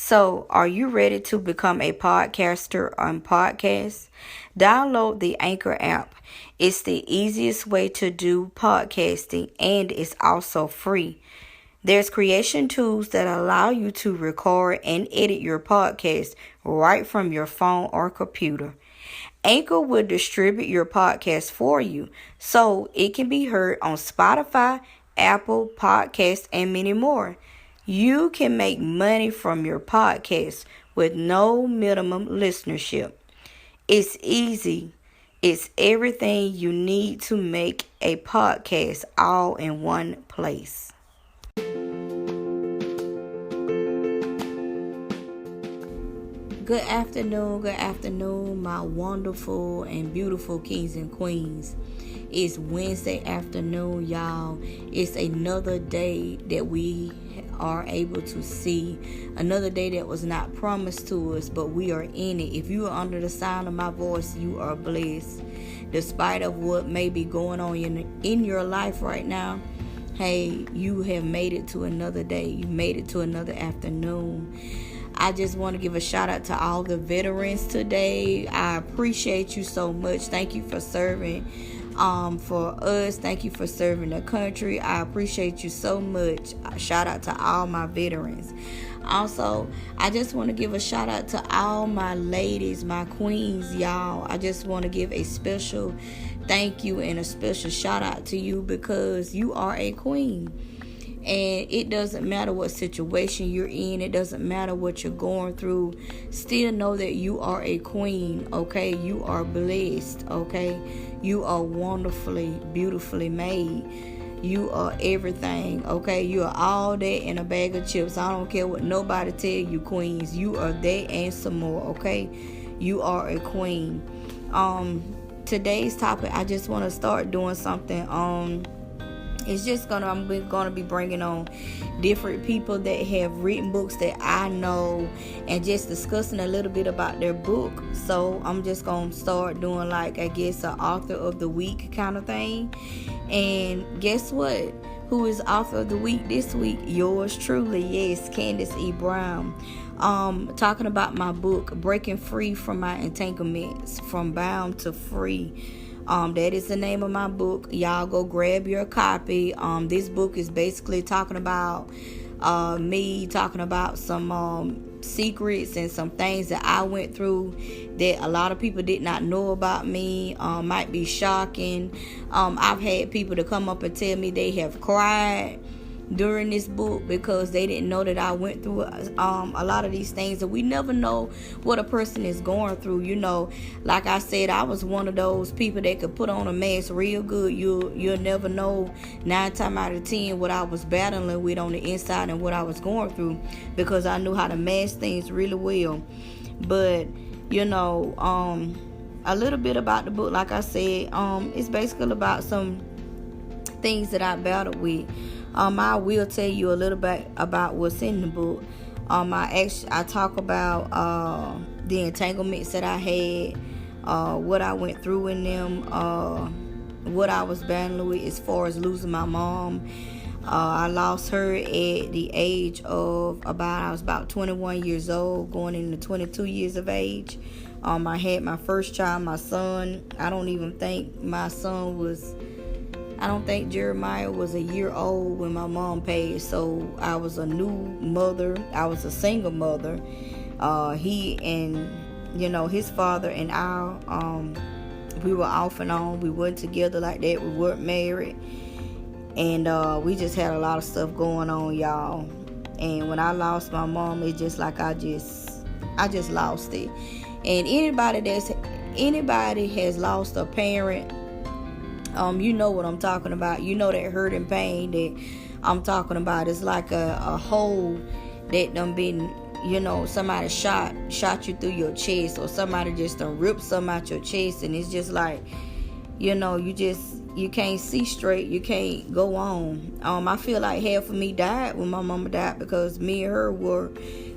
So, are you ready to become a podcaster on podcast? Download the Anchor app. It's the easiest way to do podcasting and it's also free. There's creation tools that allow you to record and edit your podcast right from your phone or computer. Anchor will distribute your podcast for you so it can be heard on Spotify, Apple Podcasts, and many more. You can make money from your podcast with no minimum listenership. It's easy. It's everything you need to make a podcast all in one place. Good afternoon, my wonderful and beautiful kings and queens. It's Wednesday afternoon, y'all. It's another day that we are able to see. Another day that was not promised to us, but we are in it. If you are under the sound of my voice, you are blessed. Despite of what may be going on in your life right now, hey, you have made it to another day. You made it to another afternoon. I just want to give a shout out to all the veterans today. I appreciate you so much. Thank you for serving for us. Thank you for serving the country. I appreciate you so much. Shout out to all my veterans. Also, I just want to give a shout out to all my ladies, my queens, y'all. I just want to give a special thank you and a special shout out to you because you are a queen. And it doesn't matter what situation you're in. It doesn't matter what you're going through. Still know that you are a queen, okay? You are blessed, okay? You are wonderfully, beautifully made. You are everything, okay? You are all that in a bag of chips. I don't care what nobody tell you, queens. You are that and some more, okay? You are a queen. Today's topic, I just want to start doing something it's just I'm gonna be bringing on different people that have written books that I know and just discussing a little bit about their book. So I'm just gonna start doing like, I guess, an author of the week kind of thing. And guess what? Who is author of the week this week? Yours truly, yes, Candace E. Brown. Talking about my book, Breaking Free from My Entanglements, From Bound to Free. That is the name of my book. Y'all go grab your copy. This book is basically talking about me talking about some secrets and some things that I went through that a lot of people did not know about me. Might be shocking. I've had people to come up and tell me they have cried during this book because they didn't know that I went through a lot of these things, and we never know what a person is going through. You know, like I said, I was one of those people that could put on a mask real good. You'll never know 9 times out of 10 what I was battling with on the inside and what I was going through because I knew how to mask things really well. But you know, a little bit about the book, like I said, it's basically about some things that I battled with. I will tell you a little bit about what's in the book. I talk about the entanglements that I had, what I went through in them, what I was battling with as far as losing my mom. I lost her at the age of I was about 21 years old, going into 22 years of age. I had my first child, my son. I don't think Jeremiah was a year old when my mom passed, so I was a new mother. I was a single mother. He and, his father and I, we were off and on. We weren't together like that. We weren't married. And we just had a lot of stuff going on, y'all. And when I lost my mom, it's just like I just lost it. And anybody has lost a parent, you know what I'm talking about. You know that hurt and pain that I'm talking about. It's like a hole that done been, somebody shot you through your chest, or somebody just done ripped something out your chest, and it's just like, you can't see straight, you can't go on. I feel like half of me died when my mama died because me and her were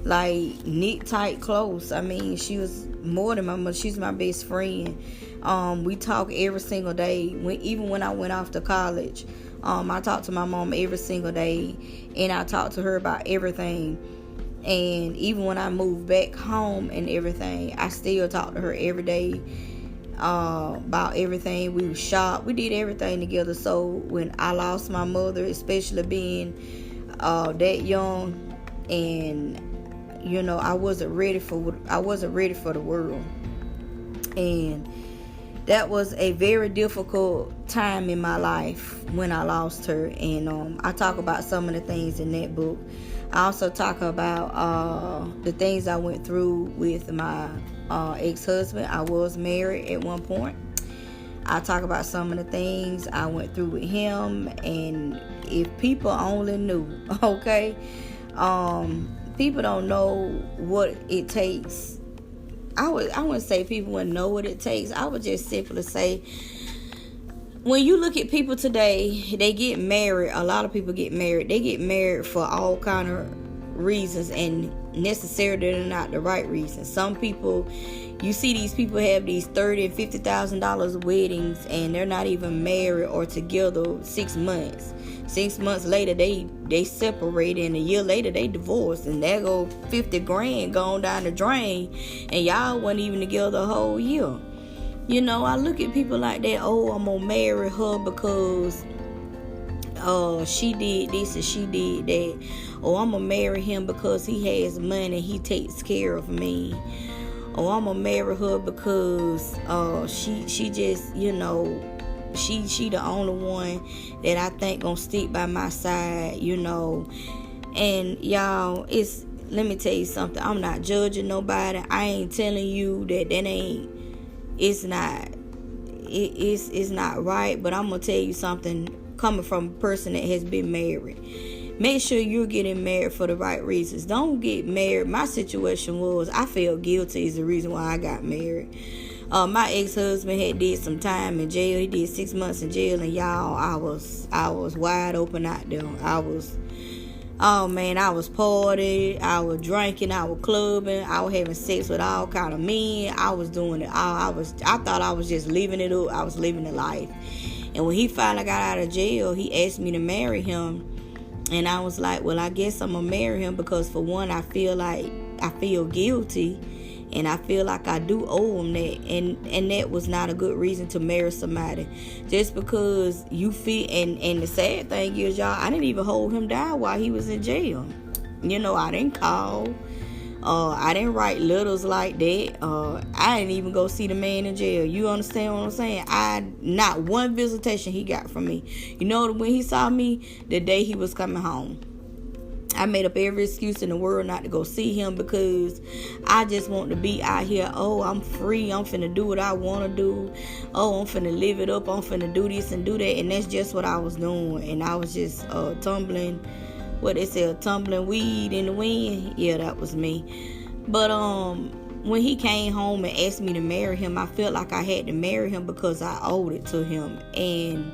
like knit tight close. I mean, she was more than my mother. She's my best friend. We talk every single day. Even when I went off to college, I talked to my mom every single day, and I talked to her about everything. And even when I moved back home and everything, I still talk to her every day about everything. We would shop. We did everything together. So when I lost my mother, especially being that young, and I wasn't ready for the world. And that was a very difficult time in my life when I lost her. And I talk about some of the things in that book. I also talk about the things I went through with my ex-husband. I was married at one point. I talk about some of the things I went through with him. And if people only knew, okay? People don't know what it takes. I wouldn't say people wouldn't know what it takes. I would just simply say, when you look at people today, they get married. A lot of people get married. They get married for all kind of reasons, and necessarily they're not the right reasons. Some people, you see these people have these $30,000 and $50,000 weddings, and they're not even married or together 6 months. 6 months later, they separate, and a year later they divorce, and there go $50,000 going down the drain, and y'all wasn't even together a whole year. I look at people like that. Oh, I'm gonna marry her because she did this and she did that. Or I'm gonna marry him because he has money, he takes care of me. Or I'm gonna marry her because she just, she the only one that I think gonna stick by my side, And y'all, let me tell you something. I'm not judging nobody. I ain't telling you that ain't. It's not right, but I'm gonna tell you something coming from a person that has been married. Make sure you're getting married for the right reasons. Don't get married. My situation was, I felt guilty is the reason why I got married. My ex-husband had did some time in jail. He did 6 months in jail, and y'all, I was wide open out there. I was partying, I was drinking, I was clubbing, I was having sex with all kind of men. I was doing it all. I thought I was just living it up. I was living the life. And when he finally got out of jail, he asked me to marry him. And I was like, well, I guess I'm gonna marry him because, for one, I feel guilty. And I feel like I do owe him that. And that was not a good reason to marry somebody. Just because you feel, and the sad thing is, y'all, I didn't even hold him down while he was in jail. I didn't call. I didn't write letters like that. I didn't even go see the man in jail. You understand what I'm saying? Not one visitation he got from me. When he saw me, the day he was coming home, I made up every excuse in the world not to go see him because I just want to be out here. Oh, I'm free. I'm finna do what I want to do. Oh, I'm finna live it up. I'm finna do this and do that. And that's just what I was doing. And I was just tumbling weed in the wind. Yeah, that was me. But when he came home and asked me to marry him, I felt like I had to marry him because I owed it to him. And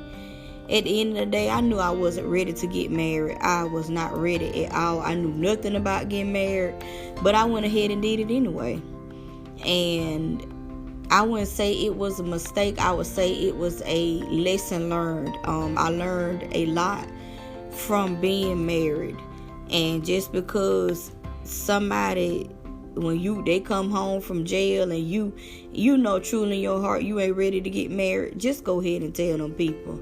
at the end of the day, I knew I wasn't ready to get married. I was not ready at all. I knew nothing about getting married, but I went ahead and did it anyway. And I wouldn't say it was a mistake. I would say it was a lesson learned. I learned a lot from being married. And just because somebody, when they come home from jail and you know truly in your heart you ain't ready to get married, just go ahead and tell them people.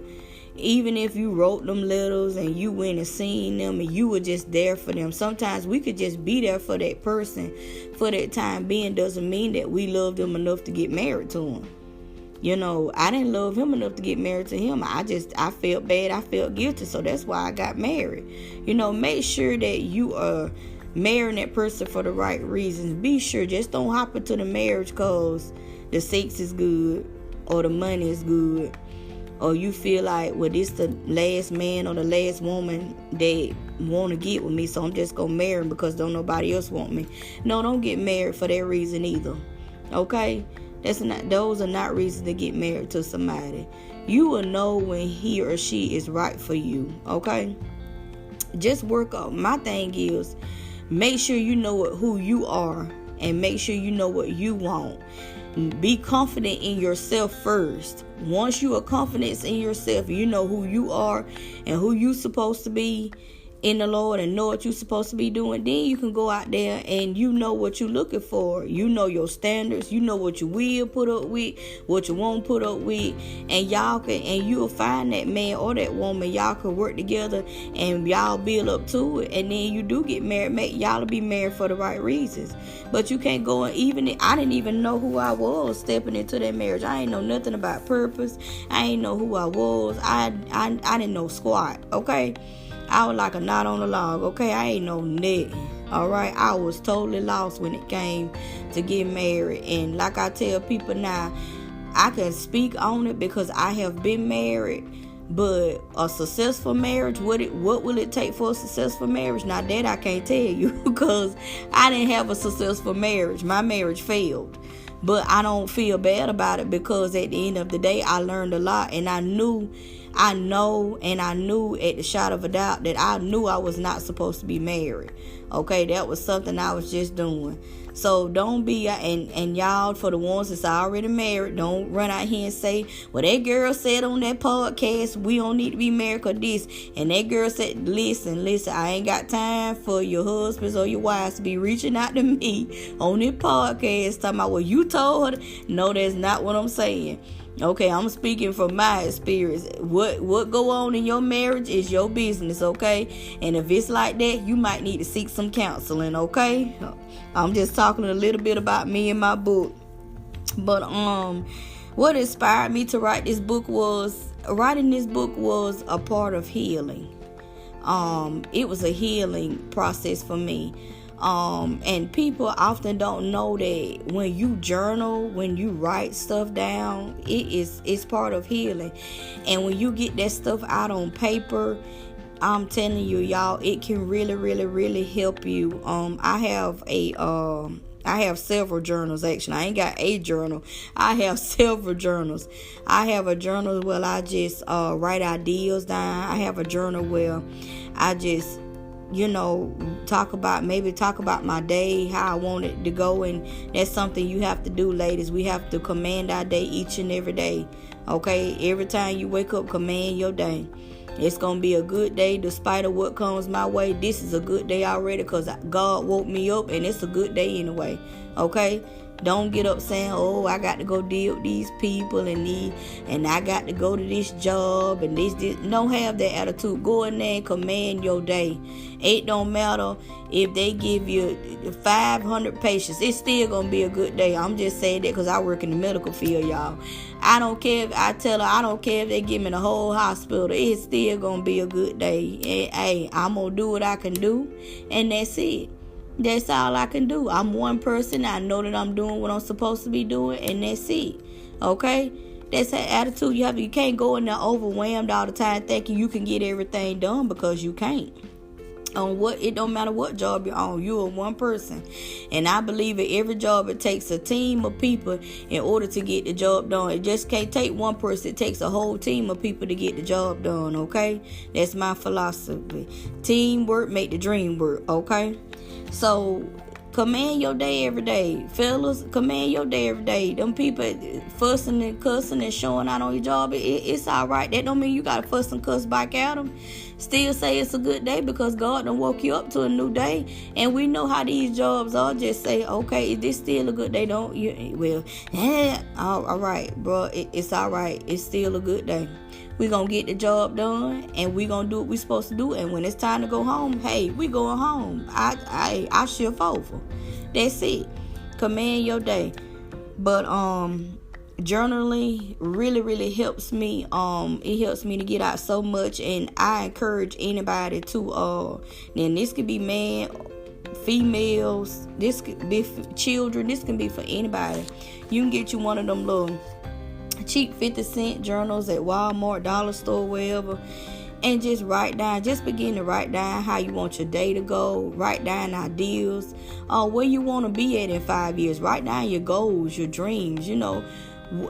Even if you wrote them letters and you went and seen them and you were just there for them. Sometimes we could just be there for that person for that time being. Doesn't mean that we love them enough to get married to them. I didn't love him enough to get married to him. I felt bad. I felt guilty. So that's why I got married. Make sure that you are marrying that person for the right reasons. Be sure. Just don't hop into the marriage because the sex is good or the money is good. Or you feel like, well, this the last man or the last woman that want to get with me, so I'm just going to marry him because don't nobody else want me. No, don't get married for that reason either. Okay? Those are not reasons to get married to somebody. You will know when he or she is right for you. Okay? Just work up. My thing is, make sure you know who you are and make sure you know what you want. Be confident in yourself first. Once you are confident in yourself, you know who you are and who you supposed to be, in the Lord and know what you're supposed to be doing, then you can go out there and you know what you're looking for. You know your standards. You know what you will put up with, what you won't put up with, and you'll find that man or that woman. Y'all can work together and y'all build up to it, and then you do get married. Y'all will be married for the right reasons. But you can't go and I didn't even know who I was stepping into that marriage. I ain't know nothing about purpose. I ain't know who I was. I didn't know squat. Okay. I was like a knot on a log, okay? I ain't no nothing, all right? I was totally lost when it came to getting married. And like I tell people now, I can speak on it because I have been married. But a successful marriage, what will it take for a successful marriage? Now that I can't tell you because I didn't have a successful marriage. My marriage failed. But I don't feel bad about it because at the end of the day, I learned a lot. And I knew at the shot of a doubt that I knew I was not supposed to be married. Okay, that was something I was just doing. So don't be, and y'all, for the ones that's already married, don't run out here and say, well, that girl said on that podcast, we don't need to be married because this. And that girl said, listen, I ain't got time for your husbands or your wives to be reaching out to me on this podcast talking about what you told her. No, that's not what I'm saying. Okay, I'm speaking from my experience. What go on in your marriage is your business, okay? And if it's like that, you might need to seek some counseling, okay? I'm just talking a little bit about me and my book. But what inspired me to write this book was a part of healing. It was a healing process for me. And people often don't know that when you journal, when you write stuff down, it's part of healing. And when you get that stuff out on paper, I'm telling you, y'all, it can really, really, really help you. I have several journals, actually. I ain't got a journal. I have several journals. I have a journal where I just write ideas down. I have a journal where I just talk about my day, how I want it to go. And that's something you have to do, ladies. We have to command our day each and every day. Okay, every time you wake up, command your day. It's gonna be a good day despite of what comes my way. This is a good day already because God woke me up, and it's a good day anyway. Okay, don't get up saying, oh, I got to go deal with these people and I got to go to this job and this. Don't have that attitude. Go in there and command your day. It don't matter if they give you 500 patients. It's still going to be a good day. I'm just saying that because I work in the medical field, y'all. I don't care if I tell her, I don't care if they give me the whole hospital. It's still going to be a good day. And, hey, I'm going to do what I can do, and that's it. That's all I can do. I'm one person. I know that I'm doing what I'm supposed to be doing, and that's it. Okay? That's that attitude you have. You can't go in there overwhelmed all the time thinking you can get everything done, because you can't. It don't matter what job you're on. You are one person. And I believe at every job it takes a team of people in order to get the job done. It just can't take one person. It takes a whole team of people to get the job done, okay? That's my philosophy. Teamwork make the dream work, okay? So command your day every day. Fellas, command your day every day. Them people fussing and cussing and showing out on your job, it's all right. That don't mean you got to fuss and cuss back at them. Still say it's a good day because God done woke you up to a new day. And we know how these jobs are. Just say, okay, is this still a good day? Don't you? Well, yeah, all right, bro. It's all right. It's still a good day. We're going to get the job done, and we're going to do what we're supposed to do. And when it's time to go home, hey, we going home. I shift over. That's it. Command your day. But journaling really, really helps me. It helps me to get out so much, and I encourage anybody to then this could be man, females, this could be children, this can be for anybody. You can get you one of them little cheap 50-cent journals at Walmart, dollar store, wherever, and just begin to write down how you want your day to go. Write down ideas, where you want to be at in 5 years. Write down your goals, your dreams,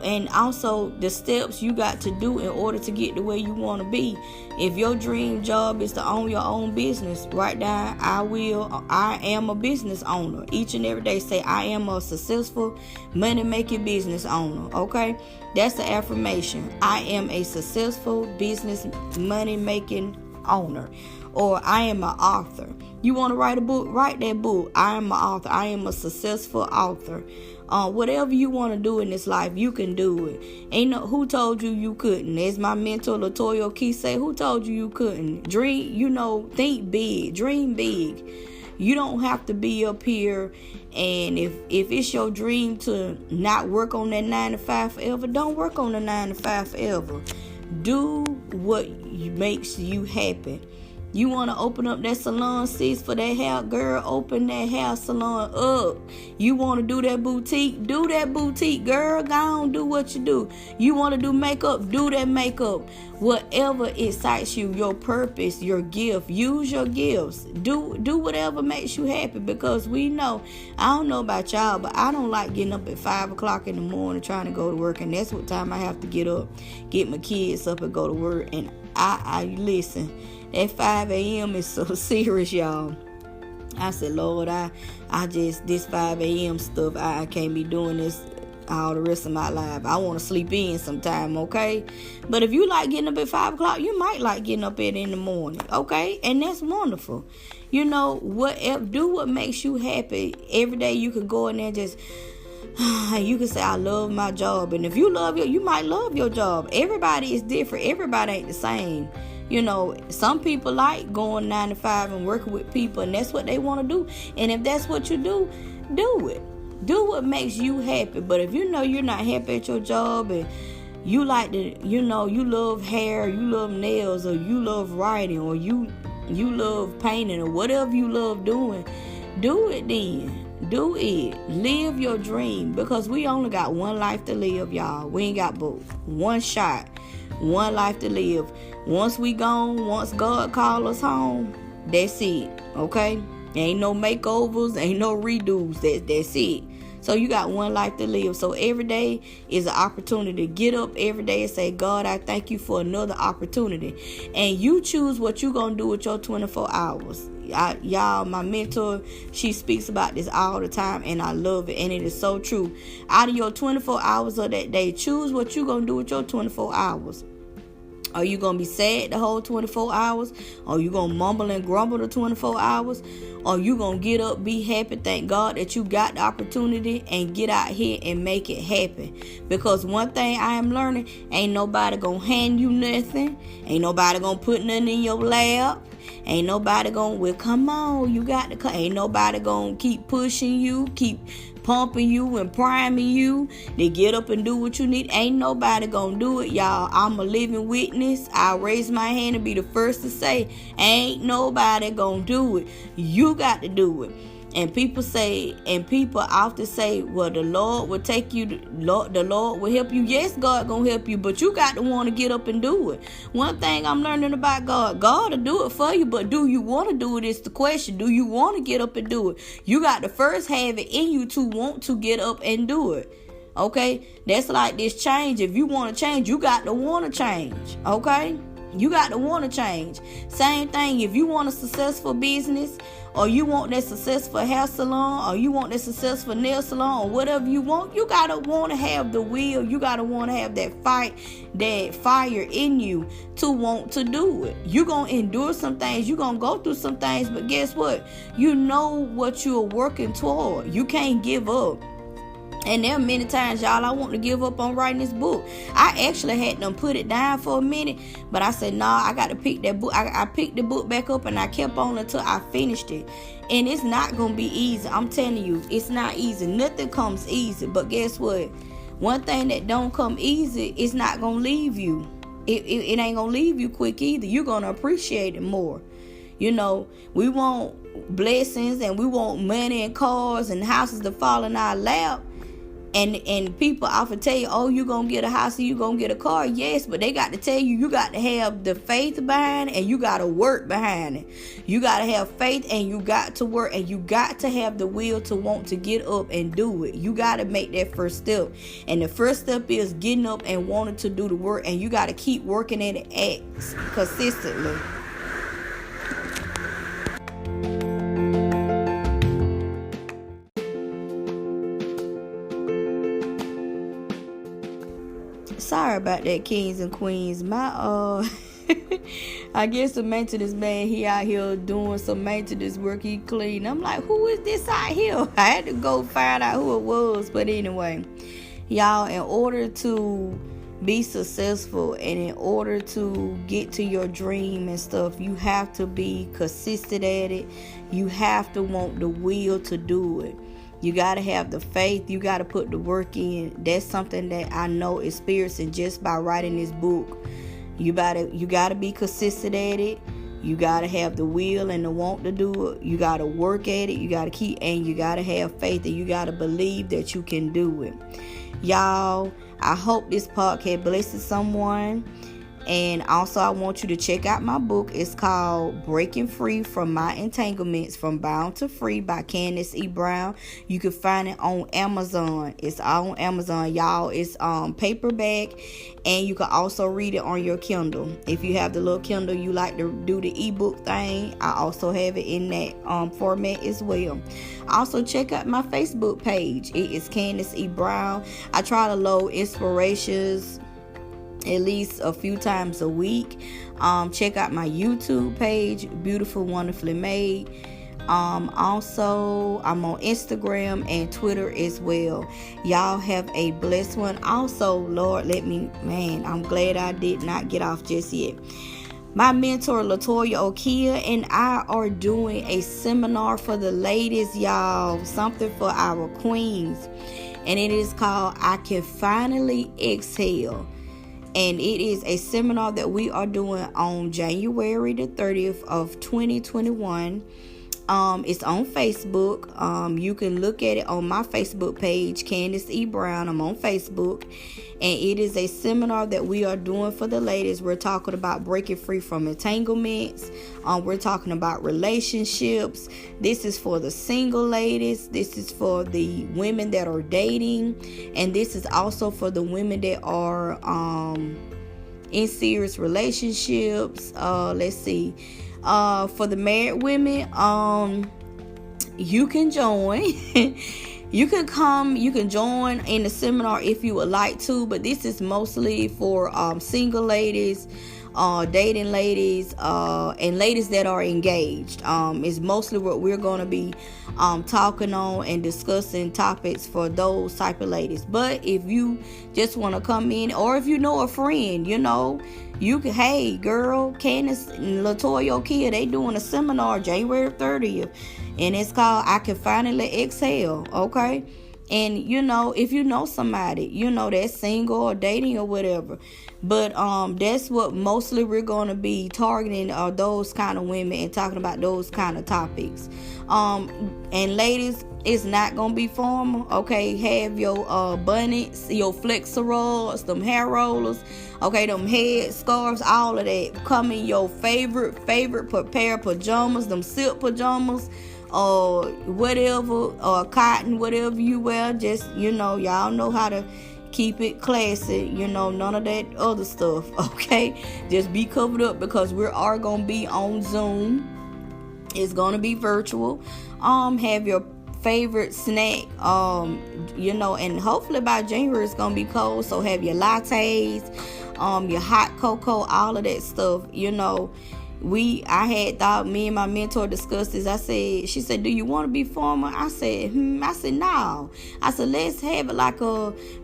and also the steps you got to do in order to get to where you want to be. If your dream job is to own your own business, write down, I am a business owner. Each and every day say, I am a successful money-making business owner. Okay? That's the affirmation. I am a successful business money-making owner. Or I am an author. You want to write a book? Write that book. I am an author. I am a successful author. Whatever you want to do in this life, you can do it. Ain't no who told you couldn't. As my mentor Latoya Key say, who told you couldn't? Dream, think big, dream big. You don't have to be up here, and if it's your dream to not work on that 9 to 5 forever, don't work on the 9 to 5 forever. Do what makes you happy. You want to open up that salon, sis, for that hair, girl, open that hair salon up. You want to do that boutique, girl, go on, do what you do. You want to do makeup, do that makeup. Whatever excites you, your purpose, your gift, use your gifts. Do whatever makes you happy, because we know, I don't know about y'all, but I don't like getting up at 5 o'clock in the morning trying to go to work, and that's what time I have to get up, get my kids up and go to work. And I listen. At 5 a.m. is so serious, y'all. I said, Lord, I just, this 5 a.m. stuff, I can't be doing this all the rest of my life. I want to sleep in sometime, okay? But if you like getting up at 5 o'clock, you might like getting up at in the morning, okay? And that's wonderful. Do what makes you happy. Every day you can go in there and just, you can say, I love my job. And if you you might love your job. Everybody is different. Everybody ain't the same. Some people like going 9 to 5 and working with people, and that's what they want to do. And if that's what you do, do it. Do what makes you happy. But if you're not happy at your job, and you like to, you love hair, you love nails, or you love writing, or you love painting, or whatever you love doing, do it then. Do it. Live your dream, because we only got one life to live, y'all. We ain't got both. One shot. One life to live. Once we gone, once God call us home, that's it. Okay? Ain't no makeovers, ain't no redos. That's it. So you got one life to live. So every day is an opportunity to get up every day and say, God, I thank you for another opportunity. And you choose what you gonna do with your 24 hours. Y'all, my mentor, she speaks about this all the time, and I love it, and it is so true. Out of your 24 hours of that day, choose what you gonna do with your 24 hours. Are you going to be sad the whole 24 hours? Are you going to mumble and grumble the 24 hours? Or you going to get up, be happy, thank God that you got the opportunity, and get out here and make it happen? Because one thing I am learning, ain't nobody going to hand you nothing. Ain't nobody going to put nothing in your lap. Ain't nobody going, well, come on, you got to come. Ain't nobody going to keep pushing you, keep pumping you and priming you to get up and do what you need. Ain't nobody gonna do it, y'all. I'm a living witness. I'll raise my hand and be the first to say, ain't nobody gonna do it. You got to do it. And people often say, well, the Lord will take you, the Lord will help you. Yes, God gonna help you, but you got to want to get up and do it. One thing I'm learning about God will do it for you, but do you want to do it is the question. Do you want to get up and do it? You got to first have it in you to want to get up and do it. Okay? That's like this change. If you want to change, you got to want to change. Okay? You got to want to change. Same thing. If you want a successful business, or you want that successful hair salon, or you want that successful nail salon, or whatever you want, you got to want to have the will. You got to want to have that fight, that fire in you to want to do it. You're going to endure some things. You're going to go through some things. But guess what? You know what you're working toward. You can't give up. And there are many times, y'all, I want to give up on writing this book. I actually had them put it down for a minute, but I said, nah, I got to pick that book. I picked the book back up, and I kept on until I finished it. And it's not going to be easy. I'm telling you, it's not easy. Nothing comes easy. But guess what? One thing that don't come easy is not going to leave you. It ain't going to leave you quick either. You're going to appreciate it more. We want blessings, and we want money and cars and houses to fall in our lap. And people often tell you, oh, you're going to get a house or you're going to get a car. Yes, but they got to tell you, you got to have the faith behind it, and you got to work behind it. You got to have faith, and you got to work, and you got to have the will to want to get up and do it. You got to make that first step. And the first step is getting up and wanting to do the work, and you got to keep working at it consistently. Sorry about that, kings and queens. My I guess the maintenance man, he out here doing some maintenance work, he clean. I'm like, who is this out here? I had to go find out who it was. But anyway, y'all, in order to be successful and in order to get to your dream and stuff, you have to be consistent at it. You have to want the will to do it. You got to have the faith. You got to put the work in. That's something that I know experiencing just by writing this book. You got to be consistent at it. You got to have the will and the want to do it. You got to work at it. You got to keep, and you got to have faith, and you got to believe that you can do it. Y'all, I hope this podcast blesses someone. And also, I want you to check out my book. It's called Breaking Free from My Entanglements, From Bound to Free by Candace E. Brown. You can find it on Amazon. It's on Amazon, y'all. It's paperback, and you can also read it on your Kindle. If you have the little Kindle, you like to do the ebook thing, I also have it in that format as well. Also, check out my Facebook page. It is Candace E. Brown. I try to load inspirations at least a few times a week. Check out my YouTube page, Beautiful Wonderfully Made. Also, I'm on Instagram and Twitter as well. Y'all have a blessed one. Also, Lord, I'm glad I did not get off just yet. My mentor, Latoya Okia, and I are doing a seminar for the ladies, y'all. Something for our queens. And it is called I Can Finally Exhale. And it is a seminar that we are doing on January the 30th of 2021. It's on Facebook. You can look at it on my Facebook page, Candace E. Brown. I'm on Facebook. And it is a seminar that we are doing for the ladies. We're talking about breaking free from entanglements. We're talking about relationships. This is for the single ladies. This is for the women that are dating. And this is also for the women that are in serious relationships. Let's see. For the married women, you can join. You can come, you can join in the seminar if you would like to, but this is mostly for single ladies, dating ladies, and ladies that are engaged. It's mostly what we're going to be talking on and discussing topics for those type of ladies. But if you just want to come in, or if you know a friend, you can, hey girl, Candace and Latoya Okia, they doing a seminar January 30th, and it's called I Can Finally Exhale. Okay. And if you know somebody, that's single or dating or whatever. But that's what mostly we're going to be targeting, are those kind of women and talking about those kind of topics. And ladies, it's not going to be formal. Okay, have your bonnets, your flexorols, them hair rollers, okay, them head scarves, all of that. Come in your favorite pair of pajamas, them silk pajamas, or whatever, or cotton, whatever you wear. Just, y'all know how to keep it classy, none of that other stuff, okay? Just be covered up, because we are going to be on Zoom. It's going to be virtual. Have your favorite snack, and hopefully by January it's going to be cold, so have your lattes, your hot cocoa, all of that stuff, I had thought, me and my mentor discussed this. She said, do you want to be formal? I said, no. I said, let's have it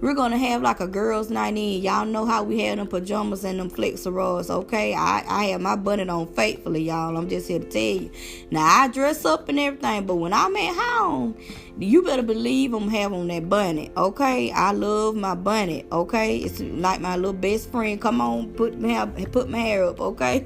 we're going to have like a girls' night in. Y'all know how we have them pajamas and them flexorols, okay? I have my bonnet on faithfully, y'all. I'm just here to tell you. Now, I dress up and everything, but when I'm at home, you better believe I'm having that bonnet, okay? I love my bonnet, okay? It's like my little best friend. Come on, put my hair up, okay?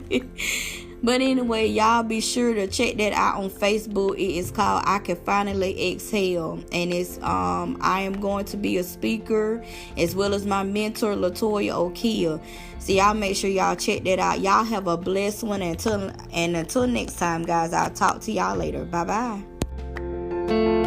But anyway, y'all be sure to check that out on Facebook. It is called I Can Finally Exhale. And it's I am going to be a speaker, as well as my mentor, Latoya Okia. So y'all make sure y'all check that out. Y'all have a blessed one. Until next time, guys, I'll talk to y'all later. Bye-bye.